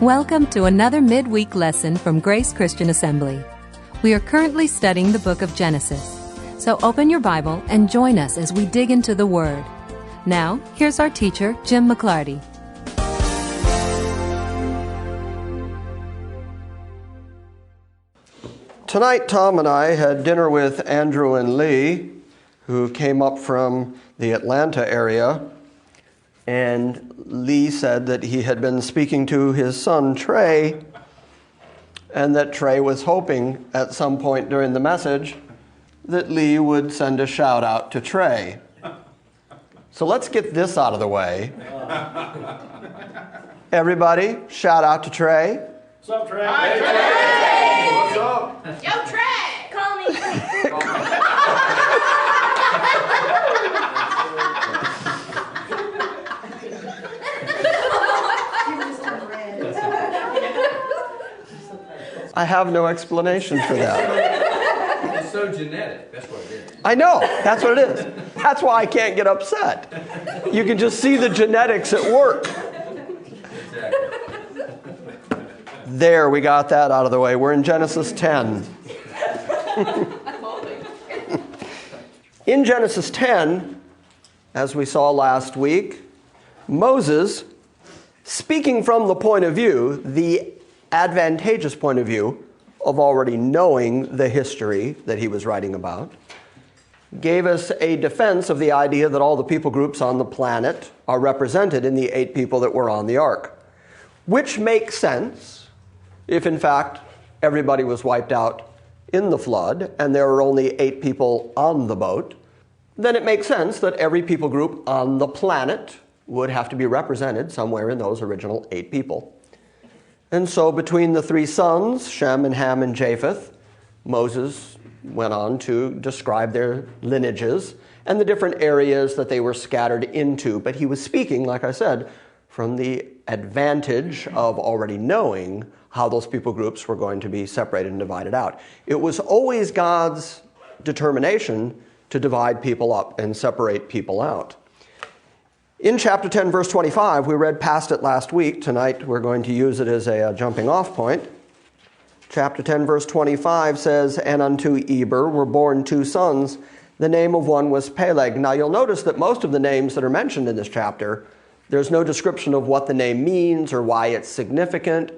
Welcome to another midweek lesson from Grace Christian Assembly. We are currently studying the book of Genesis. So open your Bible and join us as we dig into the Word. Now, here's our teacher, Jim McClarty. Tonight, Tom and I had dinner with Andrew and Lee, who came up from the Atlanta area. And Lee said that he had been speaking to his son, Trey, and that Trey was hoping at some point during the message that Lee would send a shout out to Trey. So let's get this out of the way. Everybody, shout out to Trey. What's up, Trey? Hi, Trey! What's up? Yo, Trey! Call me. I have no explanation for that. It's so genetic. That's what it is. I know. That's what it is. That's why I can't get upset. You can just see the genetics at work. Exactly. There, we got that out of the way. We're in Genesis 10. In Genesis 10, as we saw last week, Moses, speaking from the point of view, the advantageous point of view of already knowing the history that he was writing about, gave us a defense of the idea that all the people groups on the planet are represented in the 8 people that were on the ark, which makes sense if, in fact, everybody was wiped out in the flood and there were only 8 people on the boat. Then it makes sense that every people group on the planet would have to be represented somewhere in those original 8 people. And so between the 3 sons, Shem and Ham and Japheth, Moses went on to describe their lineages and the different areas that they were scattered into. But he was speaking, like I said, from the advantage of already knowing how those people groups were going to be separated and divided out. It was always God's determination to divide people up and separate people out. In chapter 10, verse 25, we read past it last week. Tonight, we're going to use it as a jumping off point. Chapter 10, verse 25 says, "And unto Eber were born 2 sons. The name of one was Peleg." Now, you'll notice that most of the names that are mentioned in this chapter, there's no description of what the name means or why it's significant.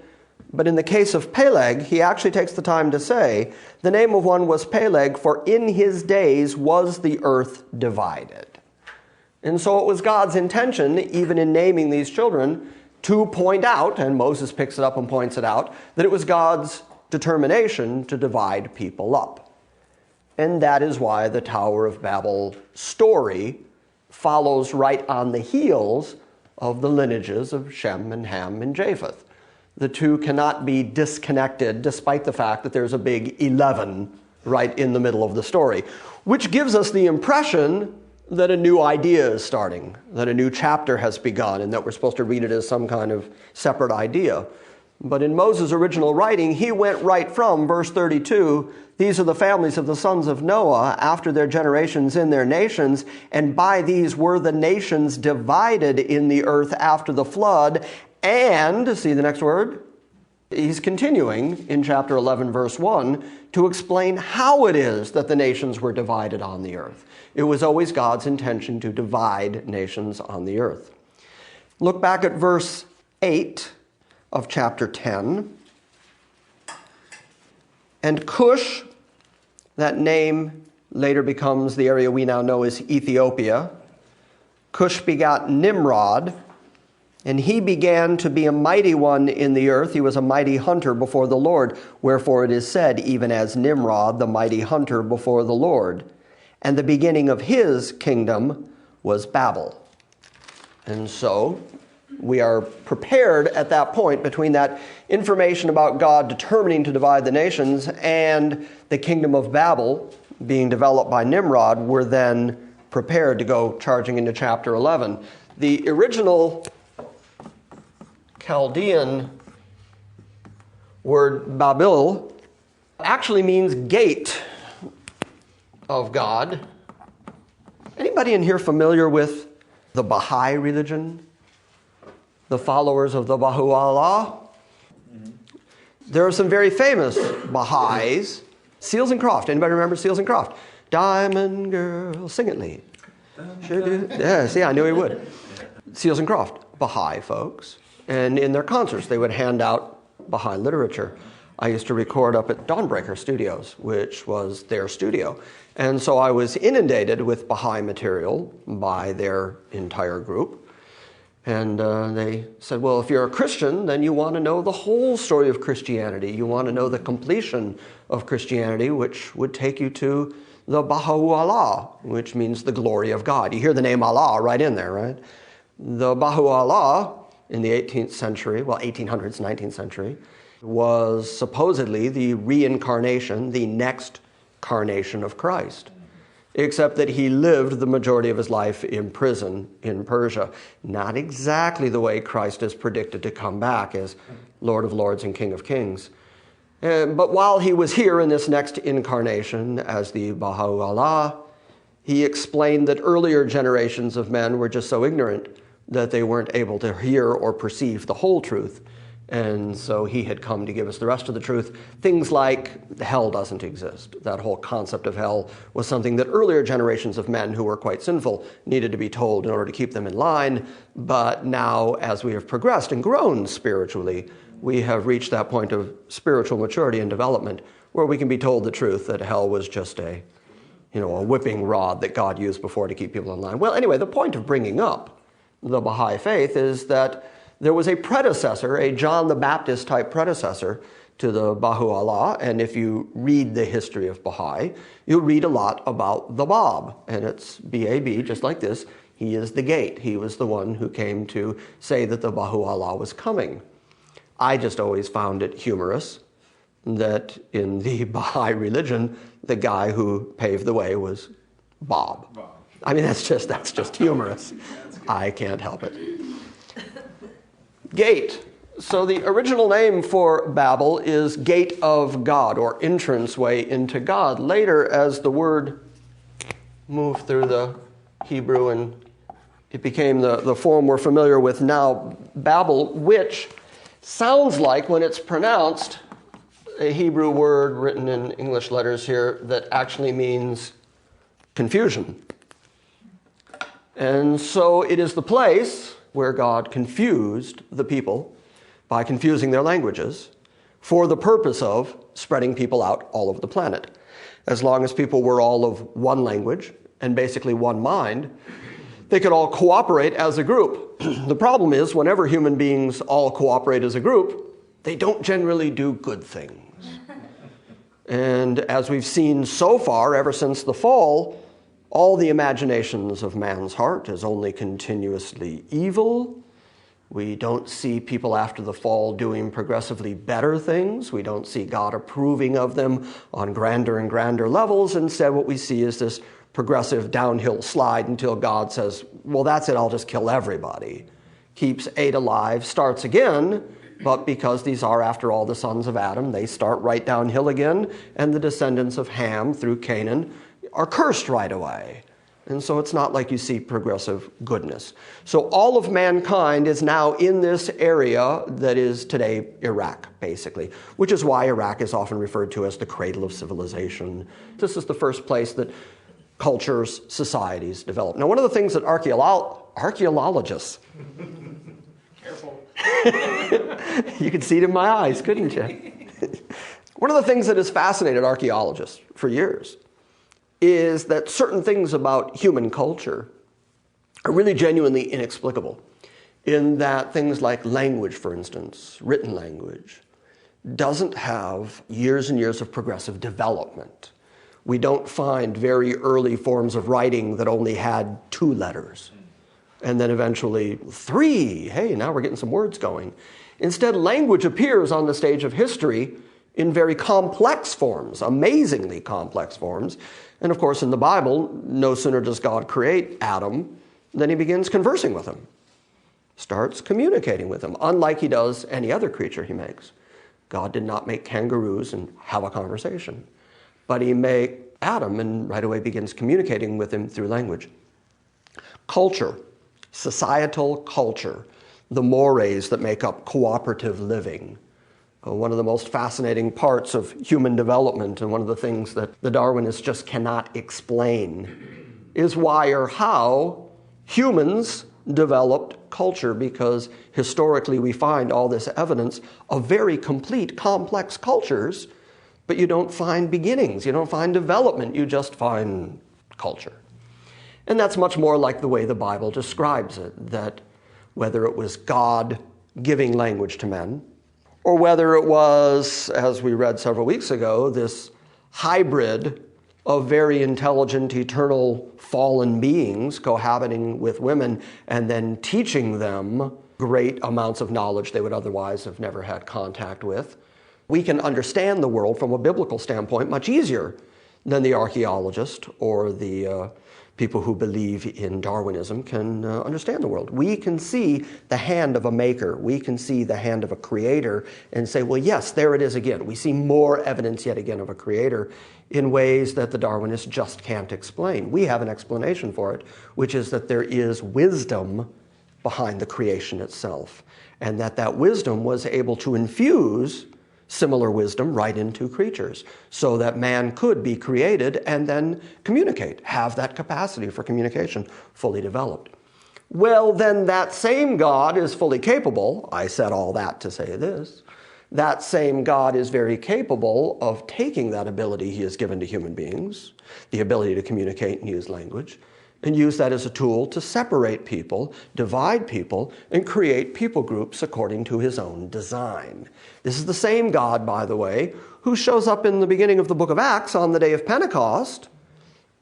But in the case of Peleg, he actually takes the time to say, "The name of one was Peleg, for in his days was the earth divided." And so it was God's intention, even in naming these children, to point out, and Moses picks it up and points it out, that it was God's determination to divide people up. And that is why the Tower of Babel story follows right on the heels of the lineages of Shem and Ham and Japheth. The two cannot be disconnected, despite the fact that there's a big 11 right in the middle of the story, which gives us the impression that a new idea is starting, that a new chapter has begun, and that we're supposed to read it as some kind of separate idea. But in Moses' original writing, he went right from verse 32, "These are the families of the sons of Noah after their generations in their nations, and by these were the nations divided in the earth after the flood." And, see the next word? He's continuing in chapter 11, verse 1, to explain how it is that the nations were divided on the earth. It was always God's intention to divide nations on the earth. Look back at verse 8 of chapter 10. "And Cush," that name later becomes the area we now know as Ethiopia. "Cush begot Nimrod, and he began to be a mighty one in the earth. He was a mighty hunter before the Lord. Wherefore it is said, even as Nimrod, the mighty hunter before the Lord. And the beginning of his kingdom was Babel." And so we are prepared at that point between that information about God determining to divide the nations and the kingdom of Babel being developed by Nimrod. We're then prepared to go charging into chapter 11. The original Chaldean word babel actually means gate of God. Anybody in here familiar with the Baha'i religion? The followers of the Baha'u'llah? There are some very famous Baha'is. Seals and Croft. Anybody remember Seals and Croft? Diamond Girl, sing it, Lee. Sure do. Yeah, see, I knew he would. Seals and Croft, Baha'i folks. And in their concerts, they would hand out Baha'i literature. I used to record up at Dawnbreaker Studios, which was their studio. And so I was inundated with Baha'i material by their entire group. And they said, well, if you're a Christian, then you want to know the whole story of Christianity. You want to know the completion of Christianity, which would take you to the Baha'u'llah, which means the glory of God. You hear the name Allah right in there, right? The Baha'u'llah in the 18th century, well, 1800s, 19th century, was supposedly the reincarnation, the next carnation of Christ, except that he lived the majority of his life in prison in Persia. Not exactly the way Christ is predicted to come back as Lord of Lords and King of Kings. But while he was here in this next incarnation as the Baha'u'llah, he explained that earlier generations of men were just so ignorant that they weren't able to hear or perceive the whole truth. And so he had come to give us the rest of the truth. Things like hell doesn't exist. That whole concept of hell was something that earlier generations of men who were quite sinful needed to be told in order to keep them in line. But now, as we have progressed and grown spiritually, we have reached that point of spiritual maturity and development where we can be told the truth that hell was just a whipping rod that God used before to keep people in line. Well, anyway, the point of bringing up the Baha'i faith is that there was a predecessor, a John the Baptist type predecessor to the Baha'u'llah, and if you read the history of Baha'i, you'll read a lot about the Bab, and it's B-A-B, just like this. He is the gate. He was the one who came to say that the Baha'u'llah was coming. I just always found it humorous that in the Baha'i religion, the guy who paved the way was Bob. I mean, that's just humorous. I can't help it. Gate. So the original name for Babel is gate of God, or entranceway into God. Later, as the word moved through the Hebrew and it became the form we're familiar with now, Babel, which sounds like, when it's pronounced, a Hebrew word written in English letters here that actually means confusion. And so it is the place where God confused the people by confusing their languages for the purpose of spreading people out all over the planet. As long as people were all of one language and basically one mind, they could all cooperate as a group. The problem is, whenever human beings all cooperate as a group, they don't generally do good things. And as we've seen so far, ever since the fall, all the imaginations of man's heart is only continuously evil. We don't see people after the fall doing progressively better things. We don't see God approving of them on grander and grander levels. Instead, what we see is this progressive downhill slide until God says, well, that's it, I'll just kill everybody. Keeps 8 alive, starts again, but because these are, after all, the sons of Adam, they start right downhill again, and the descendants of Ham through Canaan are cursed right away. And so it's not like you see progressive goodness. So all of mankind is now in this area that is today Iraq, basically, which is why Iraq is often referred to as the cradle of civilization. This is the first place that cultures, societies develop. Now, one of the things that archaeologists, Careful. you could see it in my eyes, couldn't you? One of the things that has fascinated archaeologists for years is that certain things about human culture are really genuinely inexplicable, in that things like language, for instance, written language, doesn't have years and years of progressive development. We don't find very early forms of writing that only had 2 letters, and then eventually 3. Hey, now we're getting some words going. Instead, language appears on the stage of history in very complex forms, amazingly complex forms. And of course, in the Bible, no sooner does God create Adam than he begins conversing with him, starts communicating with him, unlike he does any other creature he makes. God did not make kangaroos and have a conversation, but he made Adam and right away begins communicating with him through language. Culture, societal culture, the mores that make up cooperative living, One of the most fascinating parts of human development, and one of the things that the Darwinists just cannot explain, is why or how humans developed culture, because historically we find all this evidence of very complete, complex cultures, but you don't find beginnings, you don't find development, you just find culture. And that's much more like the way the Bible describes it, that whether it was God giving language to men, or whether it was, as we read several weeks ago, this hybrid of very intelligent, eternal, fallen beings cohabiting with women and then teaching them great amounts of knowledge they would otherwise have never had contact with. We can understand the world from a biblical standpoint much easier than the archaeologist or the people who believe in Darwinism can understand the world. We can see the hand of a maker. We can see the hand of a creator and say, well, yes, there it is again. We see more evidence yet again of a creator in ways that the Darwinists just can't explain. We have an explanation for it, which is that there is wisdom behind the creation itself, and that wisdom was able to infuse similar wisdom right into creatures, so that man could be created and then communicate, have that capacity for communication fully developed. Well, then that same God is fully capable, I said all that to say this, that same God is very capable of taking that ability he has given to human beings, the ability to communicate and use language, and use that as a tool to separate people, divide people, and create people groups according to his own design. This is the same God, by the way, who shows up in the beginning of the book of Acts on the day of Pentecost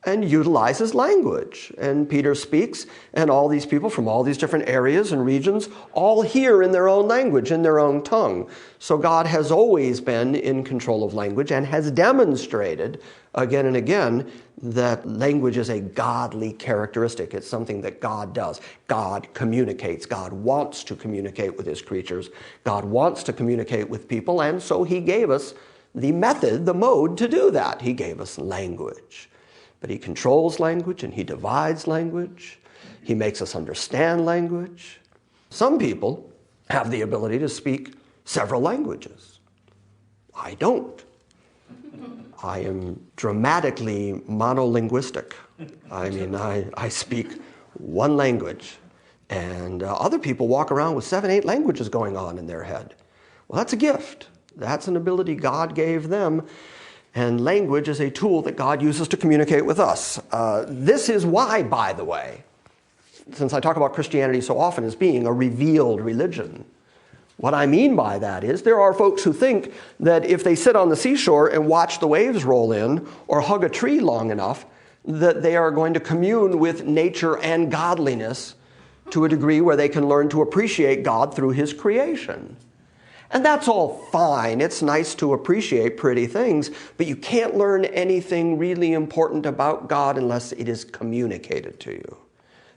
and utilizes language. And Peter speaks, and all these people from all these different areas and regions all hear in their own language, in their own tongue. So God has always been in control of language and has demonstrated again and again that language is a godly characteristic. It's something that God does. God communicates. God wants to communicate with his creatures. God wants to communicate with people, and so he gave us the method, the mode to do that. He gave us language. But he controls language and he divides language. He makes us understand language. Some people have the ability to speak several languages. I don't. I am dramatically monolinguistic. I mean, I speak one language, and other people walk around with 7, 8 languages going on in their head. Well, that's a gift. That's an ability God gave them, and language is a tool that God uses to communicate with us. This is why, by the way, since I talk about Christianity so often as being a revealed religion, what I mean by that is there are folks who think that if they sit on the seashore and watch the waves roll in or hug a tree long enough, that they are going to commune with nature and godliness to a degree where they can learn to appreciate God through his creation. And that's all fine. It's nice to appreciate pretty things, but you can't learn anything really important about God unless it is communicated to you.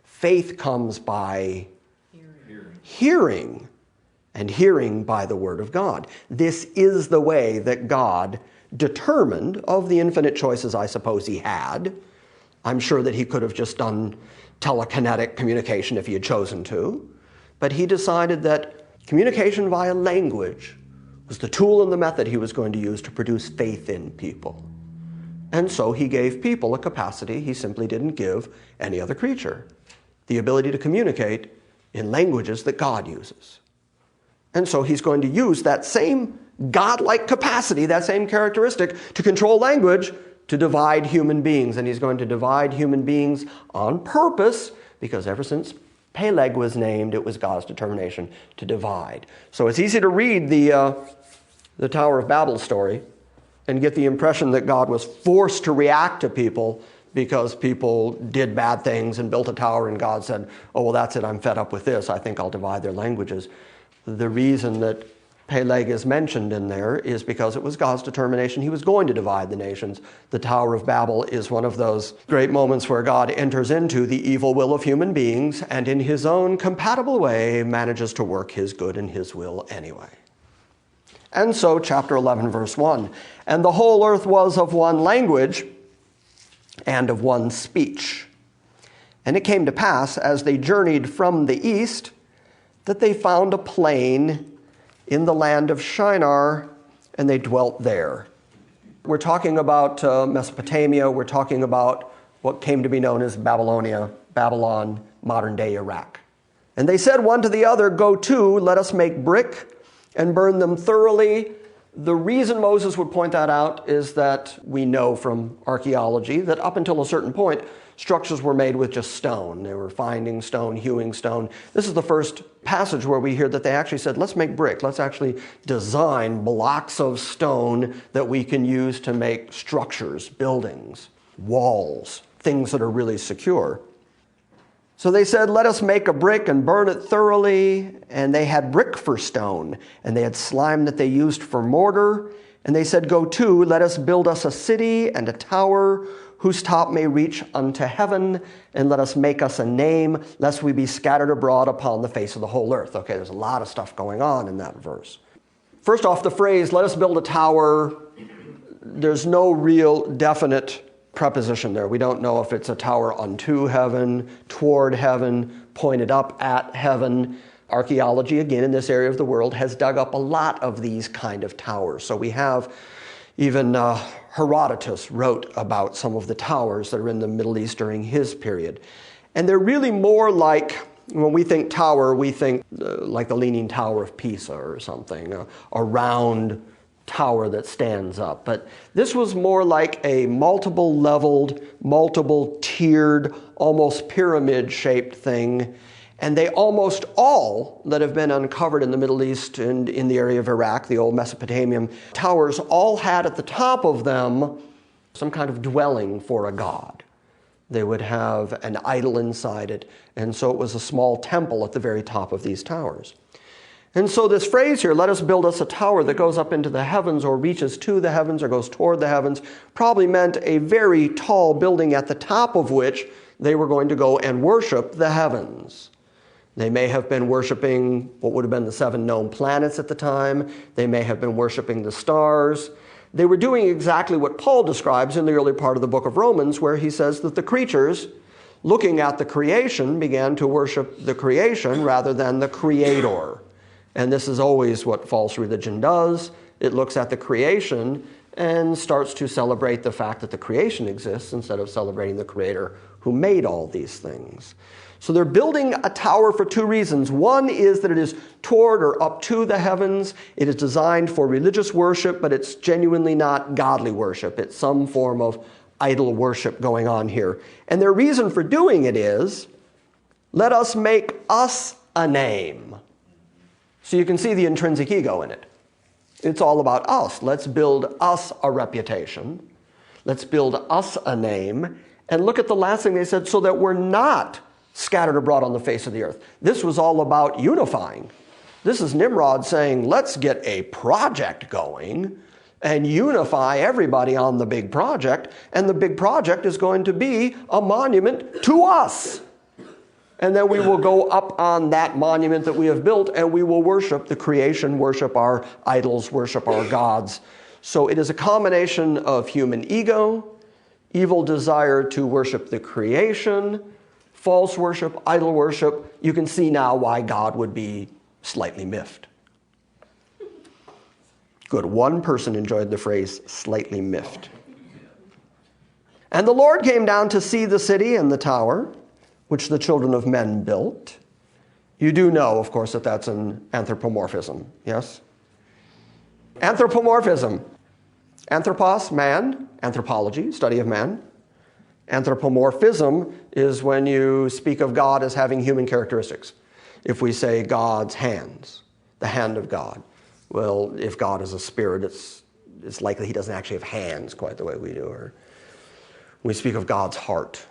Faith comes by hearing. And hearing by the word of God. This is the way that God determined, of the infinite choices I suppose he had. I'm sure that he could have just done telekinetic communication if he had chosen to, but he decided that communication via language was the tool and the method he was going to use to produce faith in people. And so he gave people a capacity he simply didn't give any other creature, the ability to communicate in languages that God uses. And so he's going to use that same godlike capacity, that same characteristic, to control language to divide human beings. And he's going to divide human beings on purpose, because ever since Peleg was named, it was God's determination to divide. So it's easy to read the Tower of Babel story and get the impression that God was forced to react to people because people did bad things and built a tower, and God said, oh, well, that's it, I'm fed up with this, I think I'll divide their languages. The reason that Peleg is mentioned in there is because it was God's determination he was going to divide the nations. The Tower of Babel is one of those great moments where God enters into the evil will of human beings and in his own compatible way manages to work his good and his will anyway. And so chapter 11, verse 1, and the whole earth was of one language and of one speech. And it came to pass, as they journeyed from the east, that they found a plain in the land of Shinar, and they dwelt there. We're talking about Mesopotamia. We're talking about what came to be known as Babylonia, Babylon, modern-day Iraq. And they said one to the other, "Go to, let us make brick and burn them thoroughly." The reason Moses would point that out is that we know from archaeology that up until a certain point, structures were made with just stone. They were finding stone, hewing stone. This is the first passage where we hear that they actually said, let's make brick. Let's actually design blocks of stone that we can use to make structures, buildings, walls, things that are really secure. So they said, let us make a brick and burn it thoroughly. And they had brick for stone, and they had slime that they used for mortar. And they said, go to, let us build us a city and a tower whose top may reach unto heaven, and let us make us a name, lest we be scattered abroad upon the face of the whole earth. Okay, there's a lot of stuff going on in that verse. First off, the phrase, let us build a tower, there's no real definite preposition there. We don't know if it's a tower unto heaven, toward heaven, pointed up at heaven. Archaeology, again, in this area of the world, has dug up a lot of these kind of towers. So we have even Herodotus wrote about some of the towers that are in the Middle East during his period. And they're really more like, when we think tower, we think like the Leaning Tower of Pisa or something, a round tower that stands up. But this was more like a multiple leveled, multiple tiered, almost pyramid shaped thing. And they almost all that have been uncovered in the Middle East and in the area of Iraq, the old Mesopotamian towers, all had at the top of them some kind of dwelling for a god. They would have an idol inside it, and so it was a small temple at the very top of these towers. And so this phrase here, let us build us a tower that goes up into the heavens or reaches to the heavens or goes toward the heavens, probably meant a very tall building at the top of which they were going to go and worship the heavens. They may have been worshiping what would have been the 7 known planets at the time. They may have been worshiping the stars. They were doing exactly what Paul describes in the early part of the book of Romans, where he says that the creatures, looking at the creation, began to worship the creation rather than the creator. And this is always what false religion does. It looks at the creation and starts to celebrate the fact that the creation exists instead of celebrating the creator who made all these things. So they're building a tower for 2 reasons. One is that it is toward or up to the heavens. It is designed for religious worship, but it's genuinely not godly worship. It's some form of idol worship going on here. And their reason for doing it is, let us make us a name. So you can see the intrinsic ego in it. It's all about us. Let's build us a reputation. Let's build us a name. And look at the last thing they said, so that we're not scattered abroad on the face of the earth. This was all about unifying. This is Nimrod saying, let's get a project going and unify everybody on the big project. And the big project is going to be a monument to us. And then we will go up on that monument that we have built and we will worship the creation, worship our idols, worship our gods. So it is a combination of human ego, evil desire to worship the creation, false worship, idol worship. You can see now why God would be slightly miffed. Good. One person enjoyed the phrase slightly miffed. And the Lord came down to see the city and the tower, which the children of men built. You do know, of course, that that's an anthropomorphism, yes? Anthropomorphism. Anthropos, man. Anthropology, study of man. Anthropomorphism is when you speak of God as having human characteristics. If we say God's hands, the hand of God, well, if God is a spirit, it's likely he doesn't actually have hands quite the way we do. Or we speak of God's heart.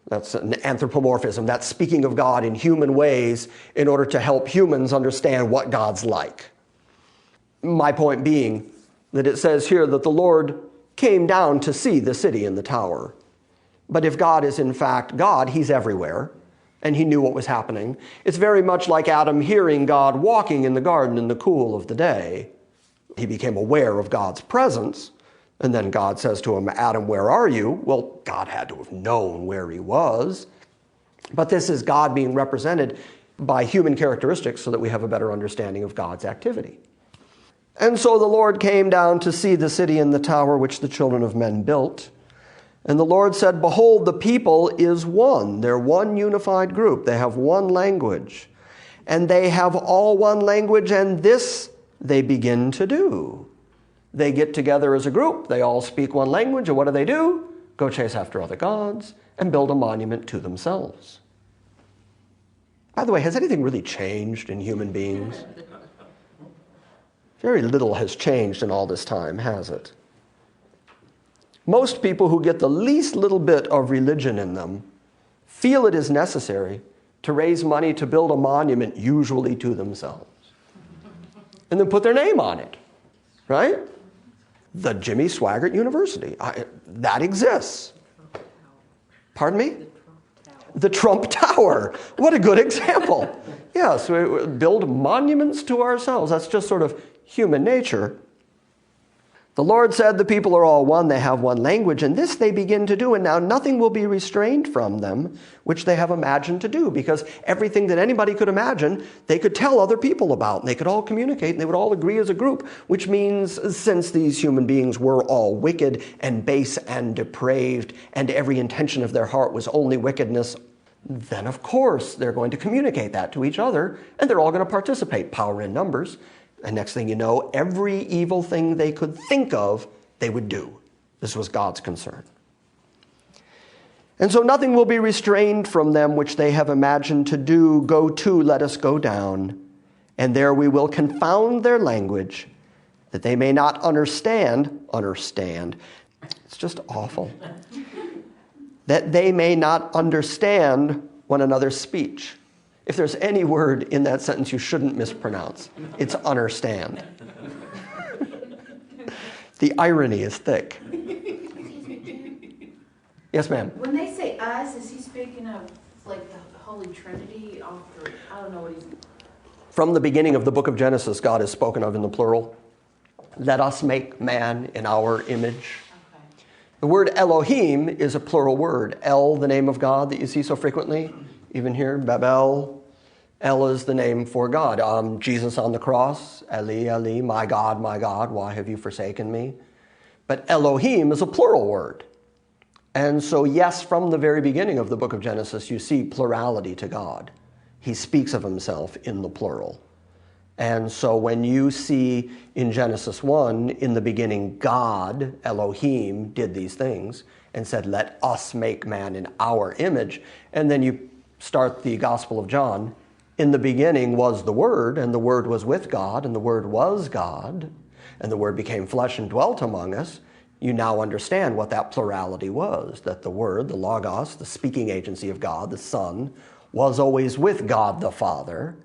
That's an anthropomorphism. That's speaking of God in human ways in order to help humans understand what God's like. My point being that it says here that the Lord came down to see the city and the tower. But if God is in fact God, he's everywhere, and he knew what was happening. It's very much like Adam hearing God walking in the garden in the cool of the day. He became aware of God's presence, and then God says to him, Adam, where are you? Well, God had to have known where he was. But this is God being represented by human characteristics so that we have a better understanding of God's activity. And so the Lord came down to see the city and the tower which the children of men built. And the Lord said, behold, the people is one. They're one unified group. They have one language. And they have all one language, and this they begin to do. They get together as a group. They all speak one language, and what do? Go chase after other gods and build a monument to themselves. By the way, has anything really changed in human beings? Very little has changed in all this time, has it? Most people who get the least little bit of religion in them feel it is necessary to raise money to build a monument, usually to themselves, and then put their name on it, right? The Jimmy Swaggart University. That exists. Pardon me? The Trump Tower. What a good example. Yes, we build monuments to ourselves. That's just sort of human nature. The Lord said, the people are all one, they have one language, and this they begin to do, and now nothing will be restrained from them, which they have imagined to do, because everything that anybody could imagine, they could tell other people about, and they could all communicate, and they would all agree as a group, which means since these human beings were all wicked and base and depraved, and every intention of their heart was only wickedness, then of course they're going to communicate that to each other, and they're all going to participate, power in numbers. And next thing you know, every evil thing they could think of, they would do. This was God's concern. And so nothing will be restrained from them which they have imagined to do. Go to, let us go down, and there we will confound their language, that they may not understand. It's just awful. That they may not understand one another's speech. If there's any word in that sentence you shouldn't mispronounce, it's understand. The irony is thick. Yes, ma'am? When they say us, is he speaking of like the Holy Trinity? Or, I don't know what he's... From the beginning of the book of Genesis, God is spoken of in the plural. Let us make man in our image. Okay. The word Elohim is a plural word. El, the name of God that you see so frequently, even here, babel. El is the name for God. Jesus on the cross, Eli, Eli, my God, why have you forsaken me? But Elohim is a plural word. And so, yes, from the very beginning of the book of Genesis, you see plurality to God. He speaks of himself in the plural. And so when you see in Genesis 1, in the beginning, God, Elohim, did these things and said, let us make man in our image. And then you start the Gospel of John. In the beginning was the Word, and the Word was with God, and the Word was God, and the Word became flesh and dwelt among us. You now understand what that plurality was, that the Word, the Logos, the speaking agency of God, the Son, was always with God the Father.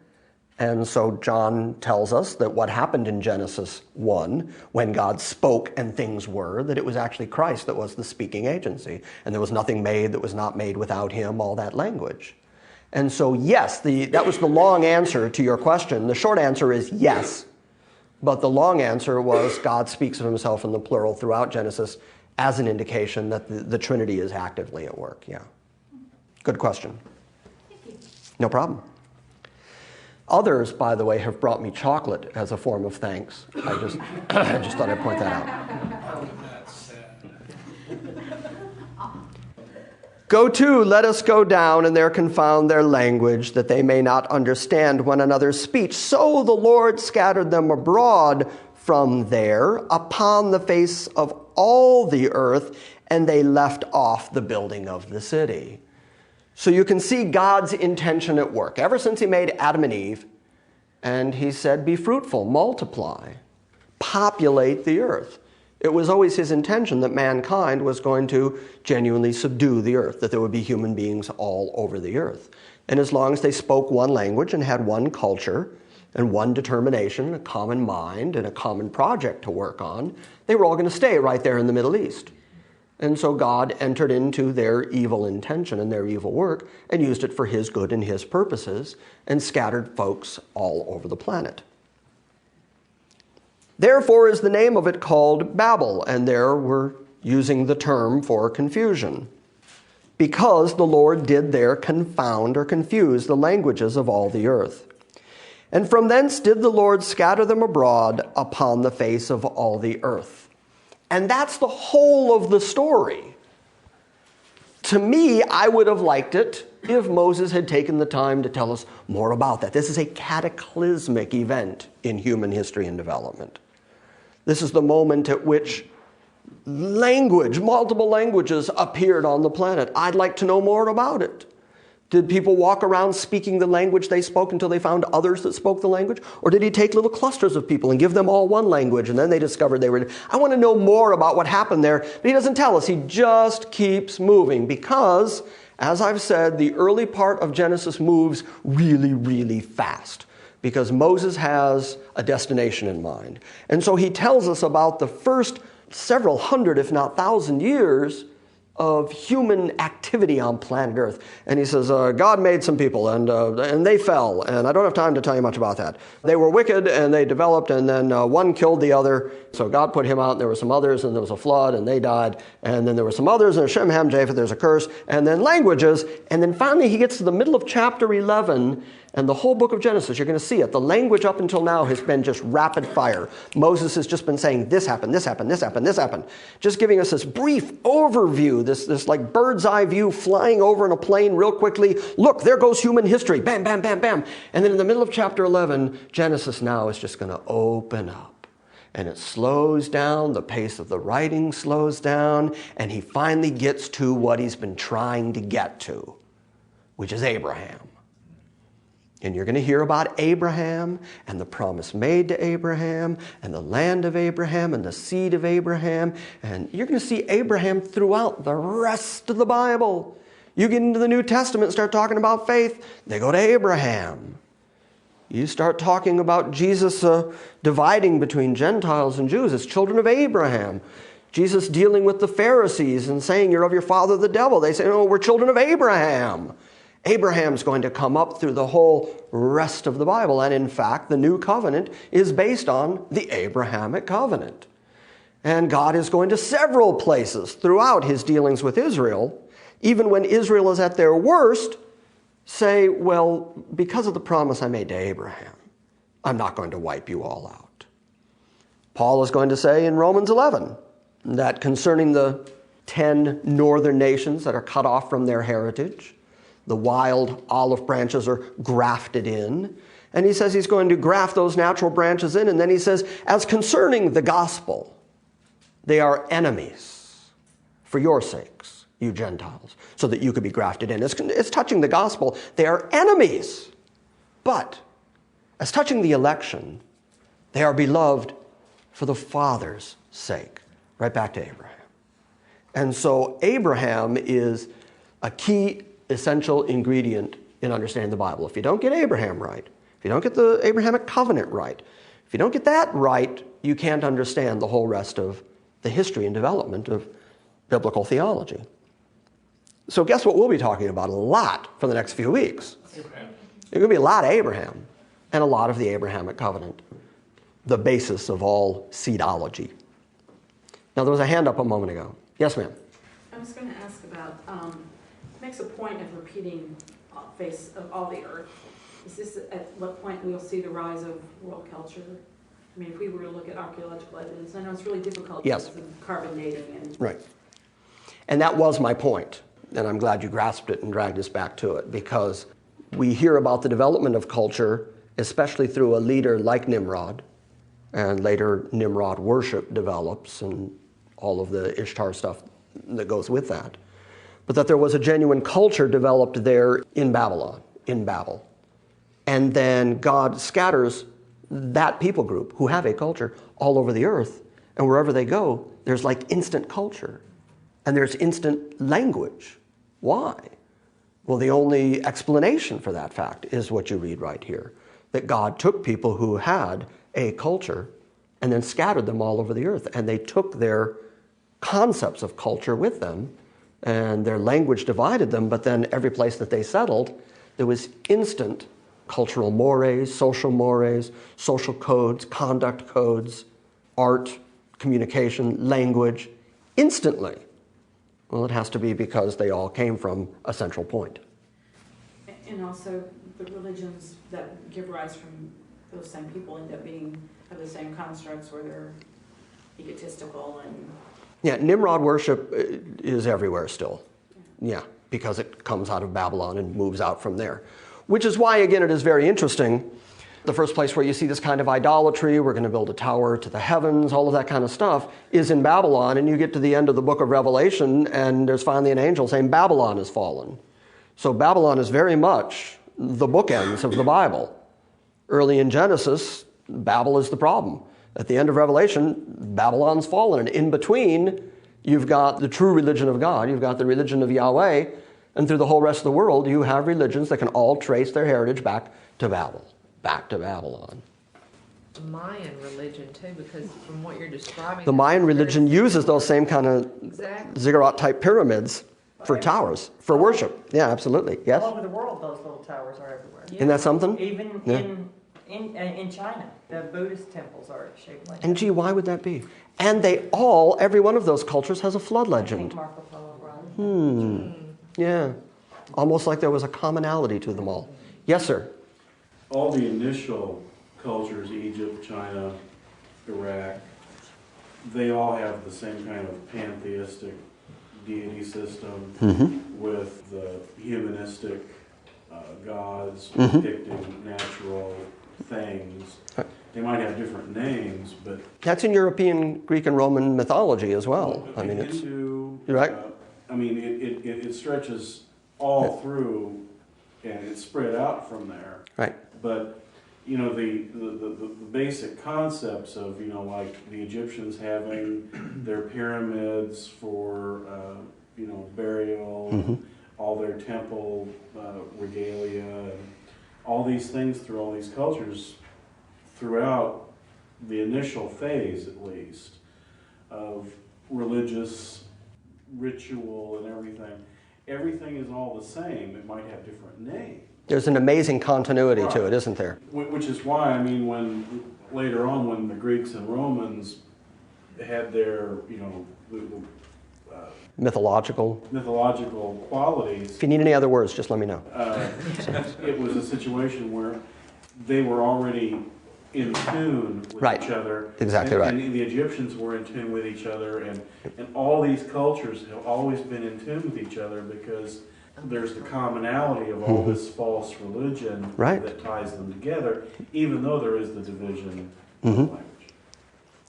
And so John tells us that what happened in Genesis 1, when God spoke and things were, that it was actually Christ that was the speaking agency. And there was nothing made that was not made without him, all that language. And so, yes, that was the long answer to your question. The short answer is yes. But the long answer was God speaks of himself in the plural throughout Genesis as an indication that the Trinity is actively at work. Yeah. Good question. Thank you. No problem. Others, by the way, have brought me chocolate as a form of thanks. I just thought I'd point that out. Go to, let us go down, and there confound their language, that they may not understand one another's speech. So the Lord scattered them abroad from there upon the face of all the earth, and they left off the building of the city. So you can see God's intention at work. Ever since he made Adam and Eve, and he said, be fruitful, multiply, populate the earth. It was always his intention that mankind was going to genuinely subdue the earth, that there would be human beings all over the earth. And as long as they spoke one language and had one culture and one determination, a common mind and a common project to work on, they were all going to stay right there in the Middle East. And so God entered into their evil intention and their evil work and used it for his good and his purposes and scattered folks all over the planet. Therefore is the name of it called Babel, and there we're using the term for confusion, because the Lord did there confound or confuse the languages of all the earth. And from thence did the Lord scatter them abroad upon the face of all the earth. And that's the whole of the story. To me, I would have liked it if Moses had taken the time to tell us more about that. This is a cataclysmic event in human history and development. This is the moment at which multiple languages appeared on the planet. I'd like to know more about it. Did people walk around speaking the language they spoke until they found others that spoke the language? Or did he take little clusters of people and give them all one language, and then they discovered they were... I want to know more about what happened there, but he doesn't tell us. He just keeps moving because, as I've said, the early part of Genesis moves really, really fast because Moses has a destination in mind. And so he tells us about the first several hundred, if not 1,000 years of human activity on planet Earth. And he says, God made some people, and they fell, and I don't have time to tell you much about that. They were wicked, and they developed, and then one killed the other. So God put him out, and there were some others, and there was a flood, and they died. And then there were some others, and Shem, Ham, Japheth, there's a curse, and then languages. And then finally he gets to the middle of chapter 11, and the whole book of Genesis, you're going to see it. The language up until now has been just rapid fire. Moses has just been saying, this happened, this happened, this happened, this happened. Just giving us this brief overview, this like bird's eye view, flying over in a plane real quickly. Look, there goes human history. Bam, bam, bam, bam. And then in the middle of chapter 11, Genesis now is just going to open up. And it slows down, the pace of the writing slows down, and he finally gets to what he's been trying to get to, which is Abraham. And you're going to hear about Abraham and the promise made to Abraham and the land of Abraham and the seed of Abraham. And you're going to see Abraham throughout the rest of the Bible. You get into the New Testament and start talking about faith, they go to Abraham. You start talking about Jesus dividing between Gentiles and Jews. It's children of Abraham. Jesus dealing with the Pharisees and saying, you're of your father the devil. They say, no, we're children of Abraham. Abraham's going to come up through the whole rest of the Bible. And in fact, the new covenant is based on the Abrahamic covenant. And God is going to several places throughout his dealings with Israel, even when Israel is at their worst, say, well, because of the promise I made to Abraham, I'm not going to wipe you all out. Paul is going to say in Romans 11 that concerning the 10 northern nations that are cut off from their heritage, the wild olive branches are grafted in. And he says he's going to graft those natural branches in. And then he says, as concerning the gospel, they are enemies for your sakes, you Gentiles, so that you could be grafted in. It's touching the gospel. They are enemies. But as touching the election, they are beloved for the Father's sake. Right back to Abraham. And so Abraham is a key essential ingredient in understanding the Bible. If you don't get Abraham right, if you don't get the Abrahamic covenant right, if you don't get that right, you can't understand the whole rest of the history and development of biblical theology. So guess what we'll be talking about a lot for the next few weeks? Abraham. There's going to be a lot of Abraham and a lot of the Abrahamic covenant, the basis of all seedology. Now, there was a hand up a moment ago. Yes, ma'am. I was going to ask about, makes a point of repeating face of all the earth. Is this at what point we'll see the rise of world culture? I mean, if we were to look at archaeological evidence, I know it's really difficult Yes. because of carbon dating. And Right. And that was my point. And I'm glad you grasped it and dragged us back to it, because we hear about the development of culture, especially through a leader like Nimrod, and later Nimrod worship develops and all of the Ishtar stuff that goes with that. But that there was a genuine culture developed there in Babylon, in Babel. And then God scatters that people group who have a culture all over the earth. And wherever they go, there's like instant culture. And there's instant language. Why? Well, the only explanation for that fact is what you read right here. That God took people who had a culture and then scattered them all over the earth. And they took their concepts of culture with them, and their language divided them, but then every place that they settled, there was instant cultural mores, social codes, conduct codes, art, communication, language, instantly. Well, it has to be because they all came from a central point. also the religions that give rise from those same people end up have the same constructs where they're egotistical and... Yeah, Nimrod worship is everywhere still. Yeah, because it comes out of Babylon and moves out from there. Which is why, again, it is very interesting. The first place where you see this kind of idolatry, we're going to build a tower to the heavens, all of that kind of stuff, is in Babylon. And you get to the end of the book of Revelation, and there's finally an angel saying Babylon has fallen. So Babylon is very much the bookends of the Bible. Early in Genesis, Babel is the problem. At the end of Revelation, Babylon's fallen. And in between, you've got the true religion of God. You've got the religion of Yahweh. And through the whole rest of the world, you have religions that can all trace their heritage back to Babel, back to Babylon. Mayan religion, too, because from what you're describing... The Mayan religion uses those same kind of Exactly. ziggurat-type pyramids for towers, for worship. Yeah, absolutely. Yes? All over the world, those little towers are everywhere. Isn't that something? Even Yeah. in China, the Buddhist temples are shaped like And gee, why would that be? And every one of those cultures has a flood I think legend. Marco Polo brought it. Yeah. Almost like there was a commonality to them all. Yes, sir. All the initial cultures, Egypt, China, Iraq, they all have the same kind of pantheistic deity system with the humanistic gods depicting natural things. They might have different names, but... That's in European, Greek, and Roman mythology as well. I mean, it's... Hindu, You're right. it stretches all through, and it's spread out from there. Right. But the basic concepts of like the Egyptians having their pyramids for burial, all their temple regalia, and all these things through all these cultures throughout the initial phase, at least, of religious ritual and everything. Everything is all the same. It might have different names. There's an amazing continuity to it, isn't there? Which is why, when later on, when the Greeks and Romans had their, Mythological. qualities, If you need any other words, just let me know. it was a situation where they were already in tune with Right. each other. Exactly and, right. And the Egyptians were in tune with each other, and all these cultures have always been in tune with each other because there's the commonality of all this false religion Right. that ties them together, even though there is the division of language.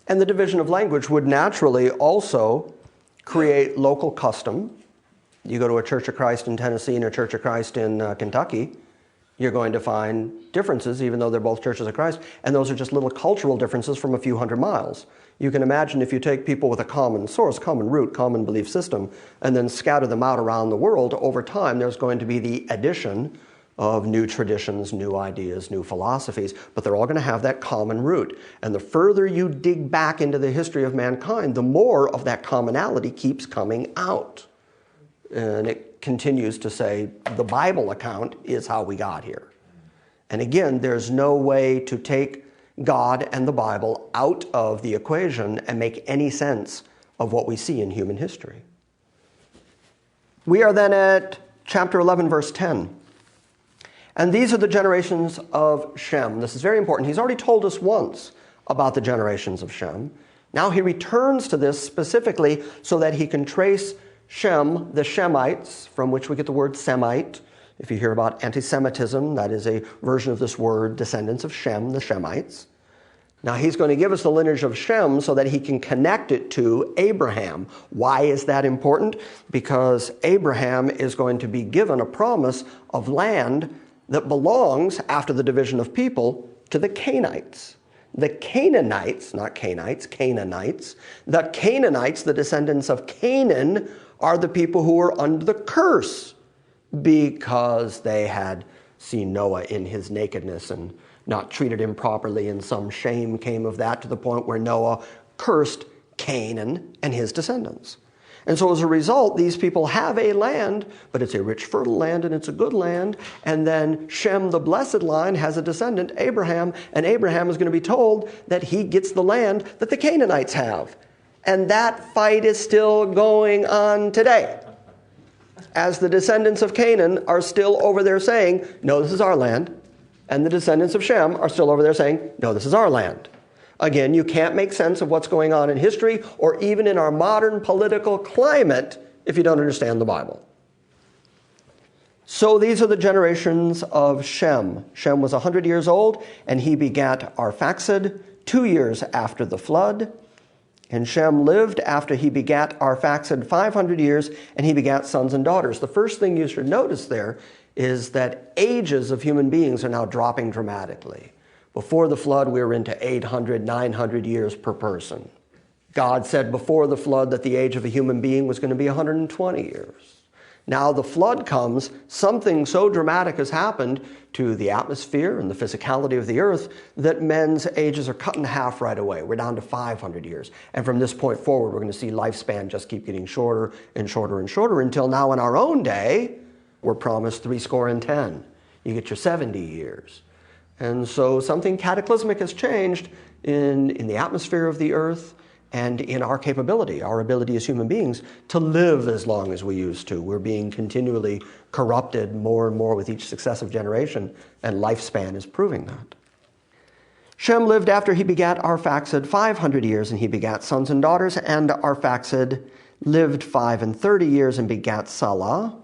And the division of language would naturally also create local custom. You go to a Church of Christ in Tennessee and a Church of Christ in Kentucky, you're going to find differences, even though they're both churches of Christ, and those are just little cultural differences from a few hundred miles. You can imagine if you take people with a common source, common root, common belief system, and then scatter them out around the world, over time there's going to be the addition of new traditions, new ideas, new philosophies, but they're all going to have that common root. And the further you dig back into the history of mankind, the more of that commonality keeps coming out. And it continues to say the Bible account is how we got here. And again, there's no way to take God and the Bible out of the equation and make any sense of what we see in human history. We are then at chapter 11, verse 10. And these are the generations of Shem. This is very important. He's already told us once about the generations of Shem. Now he returns to this specifically so that he can trace Shem, the Shemites, from which we get the word Semite. If you hear about anti-Semitism, that is a version of this word, descendants of Shem, the Shemites. Now he's going to give us the lineage of Shem so that he can connect it to Abraham. Why is that important? Because Abraham is going to be given a promise of land that belongs, after the division of people, to the Canaanites. The Canaanites, not Canaanites, Canaanites. The Canaanites, the descendants of Canaan, are the people who were under the curse because they had seen Noah in his nakedness and not treated him properly, and some shame came of that to the point where Noah cursed Canaan and his descendants. And so as a result, these people have a land, but it's a rich, fertile land, and it's a good land. And then Shem, the blessed line, has a descendant, Abraham, and Abraham is going to be told that he gets the land that the Canaanites have. And that fight is still going on today, as the descendants of Canaan are still over there saying, no, this is our land. And the descendants of Shem are still over there saying, no, this is our land. Again, you can't make sense of what's going on in history or even in our modern political climate if you don't understand the Bible. So these are the generations of Shem. Shem was 100 years old, and he begat Arphaxad 2 years after the flood. And Shem lived after he begat Arphaxad 500 years, and he begat sons and daughters. The first thing you should notice there is that ages of human beings are now dropping dramatically. Before the flood, we were into 800, 900 years per person. God said before the flood that the age of a human being was going to be 120 years. Now the flood comes, something so dramatic has happened to the atmosphere and the physicality of the earth that men's ages are cut in half right away. We're down to 500 years. And from this point forward, we're going to see lifespan just keep getting shorter and shorter and shorter until now in our own day, we're promised 70. You get your 70 years. And so something cataclysmic has changed in the atmosphere of the earth and in our capability, our ability as human beings to live as long as we used to. We're being continually corrupted more and more with each successive generation, and lifespan is proving that. Shem lived after he begat Arphaxad 500 years, and he begat sons and daughters, and Arphaxad lived 35 years and begat Salah.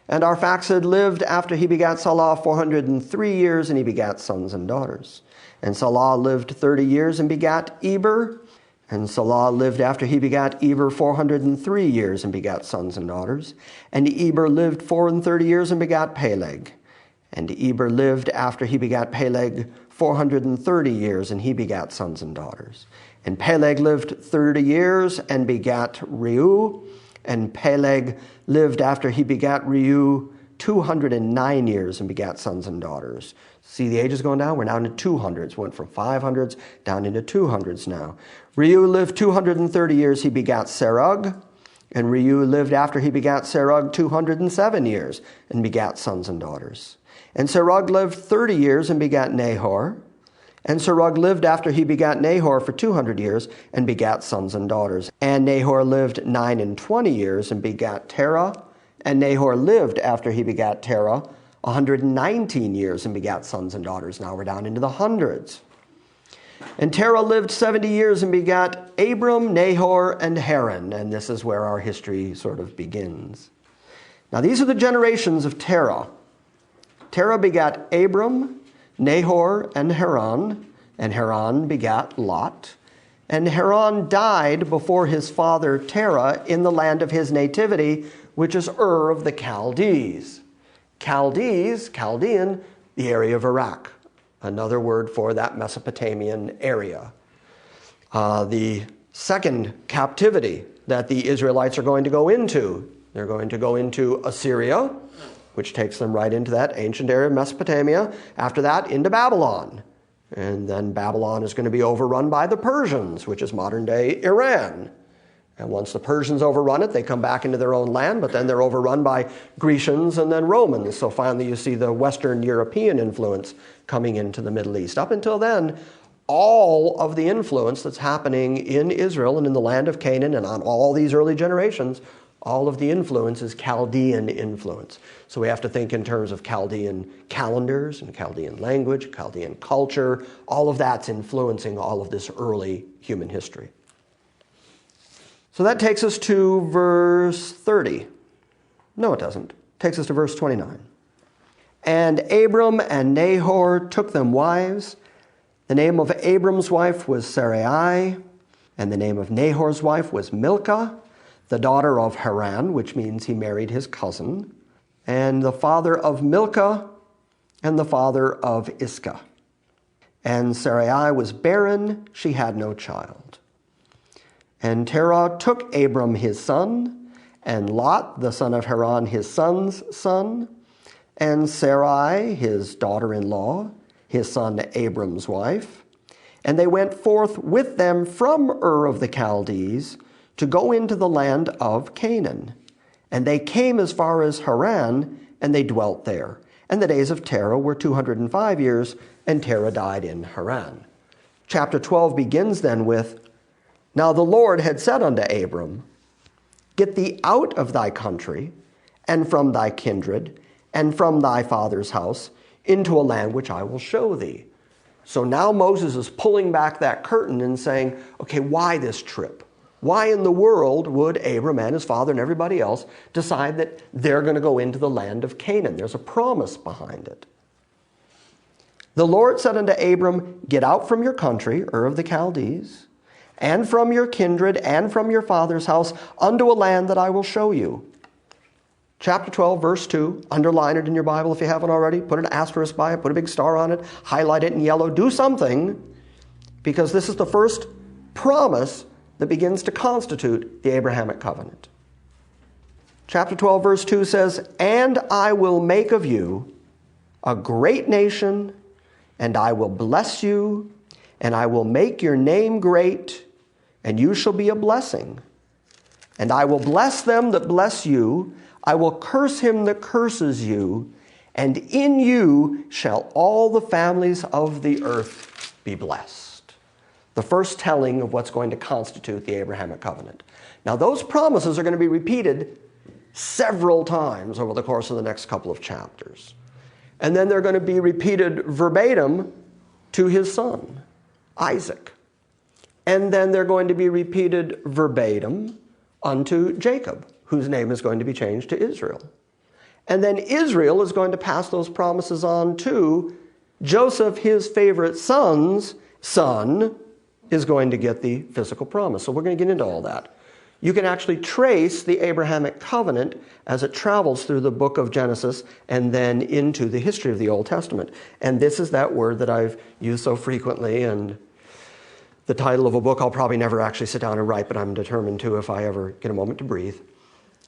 And Arphaxad lived after he begat Salah 403 years, and he begat sons and daughters. And Salah lived 30 years and begat Eber. And Salah lived after he begat Eber 403 years and begat sons and daughters. And Eber lived 34 years and begat Peleg. And Eber lived after he begat Peleg 430 years, and he begat sons and daughters. And Peleg lived 30 years and begat Reu. And Peleg lived after he begat Reu 209 years and begat sons and daughters. See the ages going down? We're now into 200s. Went from 500s down into 200s now. Reu lived 230 years. He begat Serug. And Reu lived after he begat Serug 207 years and begat sons and daughters. And Serug lived 30 years and begat Nahor. And Serug lived after he begat Nahor for 200 years and begat sons and daughters. And Nahor lived 29 years and begat Terah. And Nahor lived after he begat Terah 119 years and begat sons and daughters. Now we're down into the hundreds. And Terah lived 70 years and begat Abram, Nahor, and Haran. And this is where our history sort of begins. Now these are the generations of Terah. Terah begat Abram, Nahor, and Haran begat Lot. And Haran died before his father Terah in the land of his nativity, which is Ur of the Chaldees. Chaldean, the area of Iraq. Another word for that Mesopotamian area. The second captivity that the Israelites are going to go into, they're going to go into Assyria, which takes them right into that ancient area of Mesopotamia. After that, into Babylon. And then Babylon is going to be overrun by the Persians, which is modern-day Iran. And once the Persians overrun it, they come back into their own land, but then they're overrun by Grecians and then Romans. So finally you see the Western European influence coming into the Middle East. Up until then, all of the influence that's happening in Israel and in the land of Canaan and on all these early generations, all of the influence is Chaldean influence. So we have to think in terms of Chaldean calendars and Chaldean language, Chaldean culture. All of that's influencing all of this early human history. So that takes us to verse 30. No, it doesn't. It takes us to verse 29. And Abram and Nahor took them wives. The name of Abram's wife was Sarai, and the name of Nahor's wife was Milcah, the daughter of Haran, which means he married his cousin, and the father of Milcah, and the father of Iscah. And Sarai was barren, she had no child. And Terah took Abram his son, and Lot, the son of Haran, his son's son, and Sarai, his daughter-in-law, his son Abram's wife. And they went forth with them from Ur of the Chaldees to go into the land of Canaan. And they came as far as Haran, and they dwelt there. And the days of Terah were 205 years, and Terah died in Haran. Chapter 12 begins then with, Now the Lord had said unto Abram, Get thee out of thy country, and from thy kindred, and from thy father's house, into a land which I will show thee. So now Moses is pulling back that curtain and saying, okay, why this trip? Why in the world would Abram and his father and everybody else decide that they're going to go into the land of Canaan? There's a promise behind it. The Lord said unto Abram, get out from your country, Ur of the Chaldees, and from your kindred, and from your father's house, unto a land that I will show you. Chapter 12, verse 2, underline it in your Bible if you haven't already. Put an asterisk by it, put a big star on it, highlight it in yellow. Do something, because this is the first promise that begins to constitute the Abrahamic covenant. Chapter 12, verse 2 says, and I will make of you a great nation, and I will bless you, and I will make your name great, and you shall be a blessing. And I will bless them that bless you, I will curse him that curses you, and in you shall all the families of the earth be blessed. The first telling of what's going to constitute the Abrahamic covenant. Now those promises are going to be repeated several times over the course of the next couple of chapters. And then they're going to be repeated verbatim to his son, Isaac. And then they're going to be repeated verbatim unto Jacob, whose name is going to be changed to Israel. And then Israel is going to pass those promises on to Joseph, his favorite son's son, is going to get the physical promise. So we're going to get into all that. You can actually trace the Abrahamic covenant as it travels through the book of Genesis and then into the history of the Old Testament. And this is that word that I've used so frequently, and the title of a book I'll probably never actually sit down and write, but I'm determined to if I ever get a moment to breathe.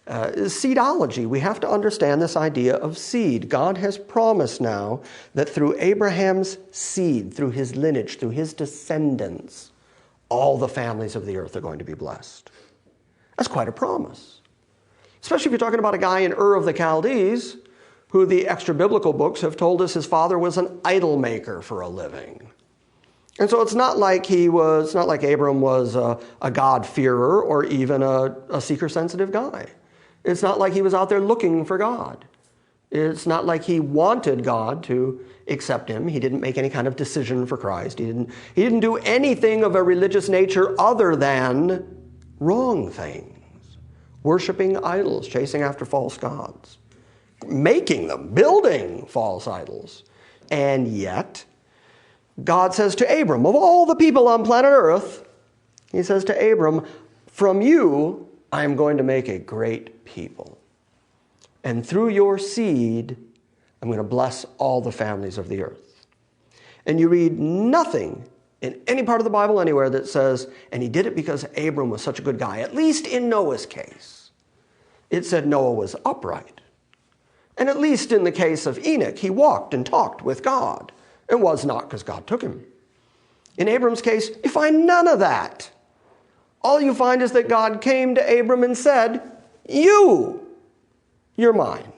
Is seedology. We have to understand this idea of seed. God has promised now that through Abraham's seed, through his lineage, through his descendants, all the families of the earth are going to be blessed. That's quite a promise. Especially if you're talking about a guy in Ur of the Chaldees, who the extra-biblical books have told us his father was an idol maker for a living. And so it's not like Abram was a God-fearer or even a seeker-sensitive guy. It's not like he was out there looking for God. It's not like he wanted God to accept him. He didn't make any kind of decision for Christ. He didn't do anything of a religious nature other than wrong things. Worshiping idols, chasing after false gods, making them, building false idols. And yet, God says to Abram, of all the people on planet Earth, he says to Abram, from you, I am going to make a great people. And through your seed, I'm going to bless all the families of the earth. And you read nothing in any part of the Bible anywhere that says, and he did it because Abram was such a good guy. At least in Noah's case, it said Noah was upright. And at least in the case of Enoch, he walked and talked with God. It was not because God took him. In Abram's case, you find none of that. All you find is that God came to Abram and said, you're mine.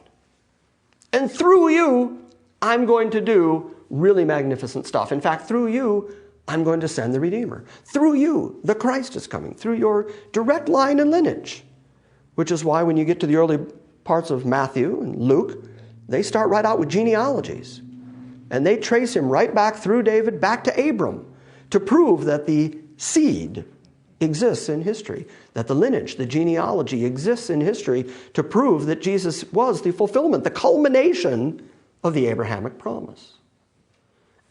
And through you, I'm going to do really magnificent stuff. In fact, through you, I'm going to send the Redeemer. Through you, the Christ is coming. Through your direct line and lineage. Which is why when you get to the early parts of Matthew and Luke, they start right out with genealogies. And they trace him right back through David, back to Abram, to prove that the seed exists in history, that the lineage, the genealogy exists in history to prove that Jesus was the fulfillment, the culmination of the Abrahamic promise.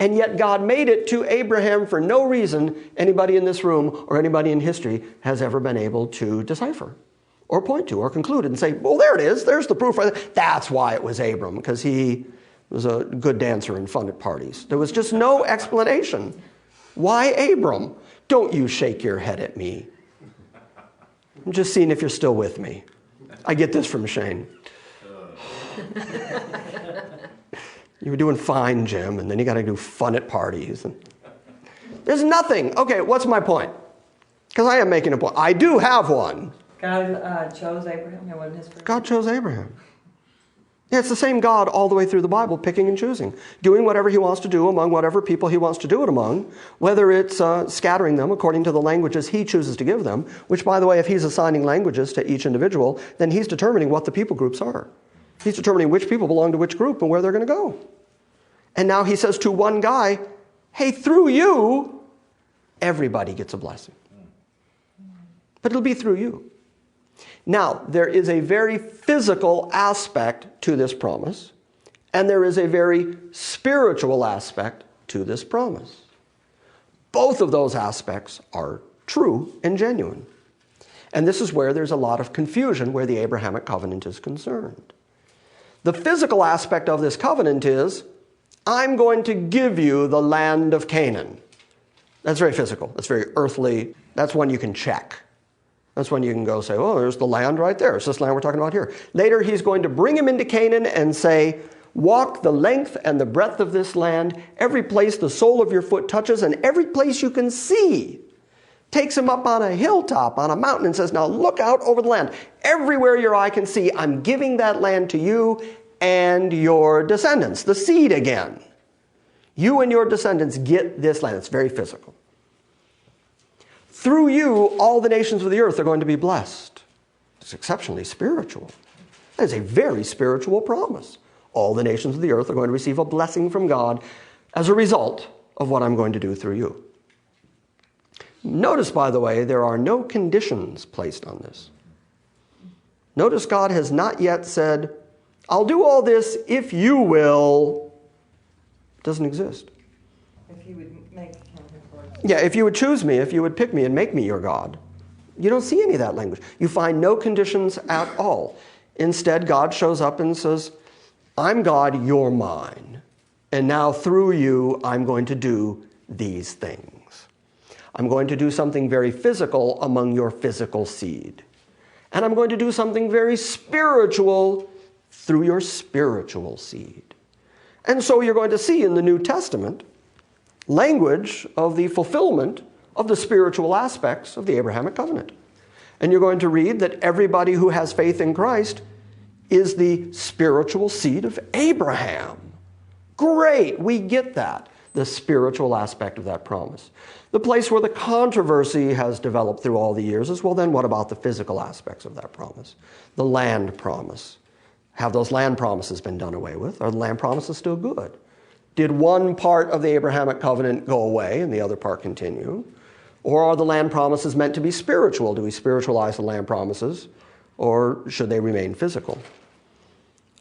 And yet God made it to Abraham for no reason anybody in this room or anybody in history has ever been able to decipher or point to or conclude and say, well, there it is. There's the proof. That's why it was Abram, because he was a good dancer and fun at parties. There was just no explanation. Why Abram? Don't you shake your head at me. I'm just seeing if you're still with me. I get this from Shane. You were doing fine, Jim, and then you got to do fun at parties. There's nothing. Okay, what's my point? Because I am making a point. I do have one. God chose Abraham. It wasn't his first. God chose Abraham. Yeah, it's the same God all the way through the Bible, picking and choosing, doing whatever he wants to do among whatever people he wants to do it among, whether it's scattering them according to the languages he chooses to give them, which, by the way, if he's assigning languages to each individual, then he's determining what the people groups are. He's determining which people belong to which group and where they're going to go. And now he says to one guy, hey, through you, everybody gets a blessing. But it'll be through you. Now, there is a very physical aspect to this promise, and there is a very spiritual aspect to this promise. Both of those aspects are true and genuine. And this is where there's a lot of confusion where the Abrahamic covenant is concerned. The physical aspect of this covenant is, I'm going to give you the land of Canaan. That's very physical. That's very earthly. That's one you can check. That's when you can go say, oh, there's the land right there. It's this land we're talking about here. Later, he's going to bring him into Canaan and say, walk the length and the breadth of this land, every place the sole of your foot touches, and every place you can see. Takes him up on a hilltop, on a mountain, and says, now look out over the land. Everywhere your eye can see, I'm giving that land to you and your descendants, the seed again. You and your descendants get this land. It's very physical. Through you, all the nations of the earth are going to be blessed. It's exceptionally spiritual. That is a very spiritual promise. All the nations of the earth are going to receive a blessing from God as a result of what I'm going to do through you. Notice, by the way, there are no conditions placed on this. Notice God has not yet said, I'll do all this if you will. It doesn't exist. If you would make him your Lord. Yeah, if you would choose me, if you would pick me and make me your God. You don't see any of that language. You find no conditions at all. Instead, God shows up and says, I'm God, you're mine. And now through you, I'm going to do these things. I'm going to do something very physical among your physical seed. And I'm going to do something very spiritual through your spiritual seed. And so you're going to see in the New Testament language of the fulfillment of the spiritual aspects of the Abrahamic covenant. And you're going to read that everybody who has faith in Christ is the spiritual seed of Abraham. Great, we get that, the spiritual aspect of that promise. The place where the controversy has developed through all the years is, well, then what about the physical aspects of that promise? The land promise. Have those land promises been done away with? Are the land promises still good? Did one part of the Abrahamic covenant go away and the other part continue? Or are the land promises meant to be spiritual? Do we spiritualize the land promises, or should they remain physical?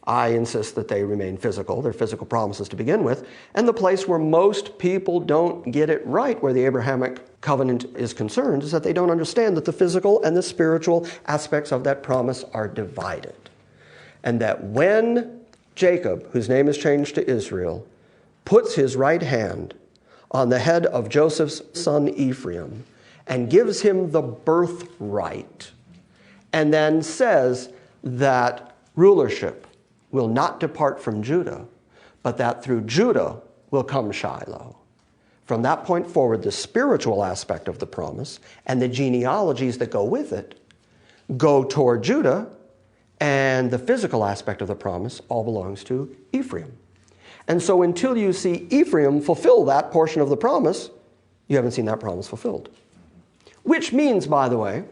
I insist that they remain physical. They're physical promises to begin with. And the place where most people don't get it right, where the Abrahamic covenant is concerned, is that they don't understand that the physical and the spiritual aspects of that promise are divided. And that when Jacob, whose name is changed to Israel, puts his right hand on the head of Joseph's son Ephraim and gives him the birthright, and then says that rulership will not depart from Judah, but that through Judah will come Shiloh. From that point forward, the spiritual aspect of the promise and the genealogies that go with it go toward Judah, and the physical aspect of the promise all belongs to Ephraim. And so until you see Ephraim fulfill that portion of the promise, you haven't seen that promise fulfilled. Which means, by the way,